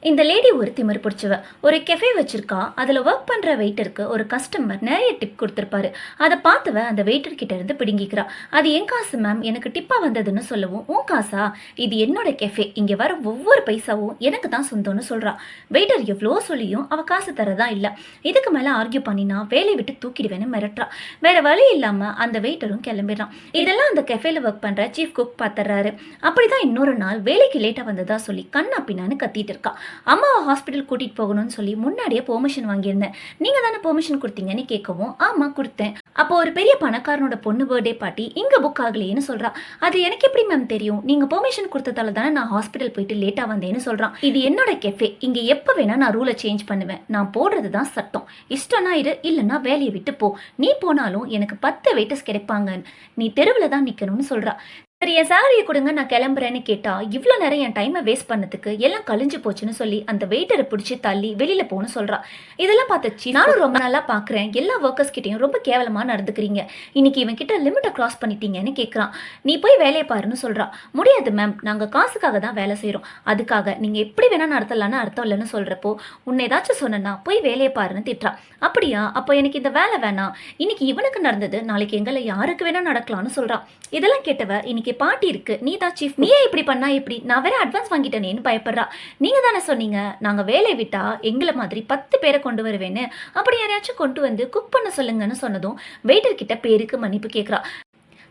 இந்த லேடி ஒரு திமிரு பிடிச்சவ. ஒரு கெஃபே வச்சிருக்கா. அதில் ஒர்க் பண்ணுற வெயிட்டருக்கு ஒரு கஸ்டமர் நிறைய டிப் கொடுத்துருப்பாரு. அதை பார்த்தவ அந்த வெயிட்டர் கிட்ட இருந்து பிடுங்கிக்கிறா. அது என் காசு மேம், எனக்கு டிப்பாக வந்ததுன்னு சொல்லவும், உன் காசா, இது என்னோட கெஃபே, இங்கே வர ஒவ்வொரு பைசாவும் எனக்கு தான் சொந்தம்னு சொல்கிறா. வெயிட்டர் எவ்வளோ சொல்லியும் அவள் காசு தரதா இல்லை. இதுக்கு மேலே ஆர்கியூ பண்ணினா வேலையை விட்டு தூக்கிடுவேன்னு மிரட்டுறா. வேற வழி இல்லாமல் அந்த வெயிட்டரும் கிளம்பிடுறான். இதெல்லாம் அந்த கெஃபேல ஒர்க் பண்ணுற சீஃப் குக் பார்த்துறாரு. அப்படிதான் இன்னொரு நாள் வேலைக்கு லேட்டாக வந்ததா சொல்லி கண்ணா பின்னான்னு கத்திட்டு இருக்கா. அம்மாவை ஹாஸ்பிட்டல் கூட்டிகிட்டு போகணும்னு சொல்லி முன்னாடியே பெர்மிஷன் வாங்கியிருந்தேன். நீங்கள் தானே பெர்மிஷன் கொடுத்தீங்கன்னு கேட்கவும், ஆமாம் கொடுத்தேன். அப்போ ஒரு பெரிய பணக்காரனோட பொண்ணு பர்த்டே பார்ட்டி இங்கே புக் ஆகலையேன்னு சொல்கிறா. அது எனக்கு எப்படி மேம் தெரியும்? நீங்கள் பெர்மிஷன் கொடுத்ததால தானே நான் ஹாஸ்பிட்டல் போயிட்டு லேட்டாக வந்தேன்னு சொல்கிறான். இது என்னோட கெஃபே, இங்கே எப்போ வேணா நான் ரூலை சேஞ்ச் பண்ணுவேன். நான் போடுறது தான் சட்டம். இஷ்டம்னா இரு, இல்லைன்னா வேலையை விட்டு போ. நீ போனாலும் எனக்கு 10 வெயிட்டர்ஸ் கிடைப்பாங்க. நீ தெருவில் தான் நிற்கணும்னு சொல்கிறா. சரி, என் சேலரியை கொடுங்க, நான் கிளம்புறேன்னு கேட்டா, இவ்வளோ நேரம் என் டைமை வேஸ்ட் பண்ணதுக்கு எல்லாம் கழிஞ்சு போச்சுன்னு சொல்லி அந்த வெயிட்டரை பிடிச்சி தள்ளி வெளியில போகணும்னு சொல்றா. இதெல்லாம் பார்த்துச்சு. நானும் ரொம்ப நாளா பாக்குறேன், எல்லா ஒர்க்கர்ஸ் கிட்டையும் ரொம்ப கேவலமா நடந்துக்கிறீங்க. இன்னைக்கு இவன் கிட்ட லிமிட்டை கிராஸ் பண்ணிட்டீங்கன்னு கேட்கறான். நீ போய் வேலையை பாருன்னு சொல்றா. முடியாது மேம், நாங்க காசுக்காக தான் வேலை செய்யறோம். அதுக்காக நீங்க எப்படி வேணா நடத்தலான்னு அர்த்தம் இல்லைன்னு சொல்றப்போ, உன்னை ஏதாச்சும் சொன்னா போய் வேலையை பாருன்னு திட்டுறா. அப்படியா, அப்போ எனக்கு இந்த வேலை வேணாம். இன்னைக்கு இவனுக்கு நடந்தது நாளைக்கு எங்களை யாருக்கு வேணா நடக்கலாம்னு சொல்றா. இதெல்லாம் கேட்டவ, இன்னைக்கு பாட்டி இருக்கு, நீ தான் சீஃப், நீயே இப்படி பண்ணா எப்படி, நான் வேற அட்வான்ஸ் வாங்கிட்டேனேன்னு பயப்படுறா. நீங்க தானே சொன்னீங்க நாங்க வேலை விட்டா எங்களை மாதிரி 10 பேரை கொண்டு வருவேன்னு, அப்படி யாரையாச்சும் கொண்டு வந்து குக் பண்ண சொல்லுங்கன்னு சொன்னதும் வெயிட்டர் கிட்ட பேருக்கு மன்னிப்பு கேட்கறா.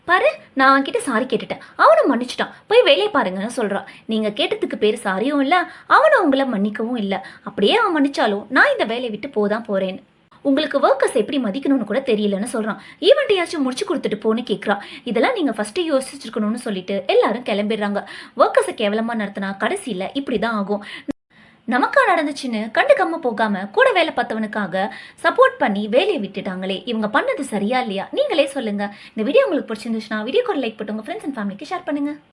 பாரு, நான் அவன்கிட்ட சாரி கேட்டுட்டேன், அவனும் மன்னிச்சிட்டான், போய் வேலையை பாருங்கன்னு சொல்றான். நீங்க கேட்டதுக்கு பேர் சாரியும் இல்லை, அவனை உங்களை மன்னிக்கவும் இல்லை. அப்படியே அவன் மன்னிச்சாலும் நான் இந்த வேலையை விட்டு போதான் போறேன். உங்களுக்கு ஒர்க்கர்ஸ் எப்படி மதிக்கணும்னு கூட தெரியலன்னு சொல்றான். ஈவெண்ட்டையாச்சும் முடிச்சு கொடுத்துட்டு போன்னு கேட்குறா. இதெல்லாம் நீங்க ஃபர்ஸ்ட் யோசிச்சிருக்கணும்னு சொல்லிட்டு எல்லாரும் கிளம்பிடுறாங்க. ஒர்க்கர்ஸை கேவலமா நடத்தினா கடைசியில இப்படிதான் ஆகும். நமக்கா நடந்துச்சுன்னு கண்டுக்காம போகாம கூட வேலை பார்த்தவனுக்காக சப்போர்ட் பண்ணி வேலையை விட்டுட்டாங்களே, இவங்க பண்ணது சரியா இல்லையா? நீங்களே சொல்லுங்க. இந்த வீடியோ உங்களுக்கு பிடிச்சிருந்துச்சுன்னா வீடியோக்கு ஒரு லைக் போட்டு உங்க ஃப்ரெண்ட்ஸ் அண்ட் ஃபேமிலிக்கு ஷேர் பண்ணுங்க.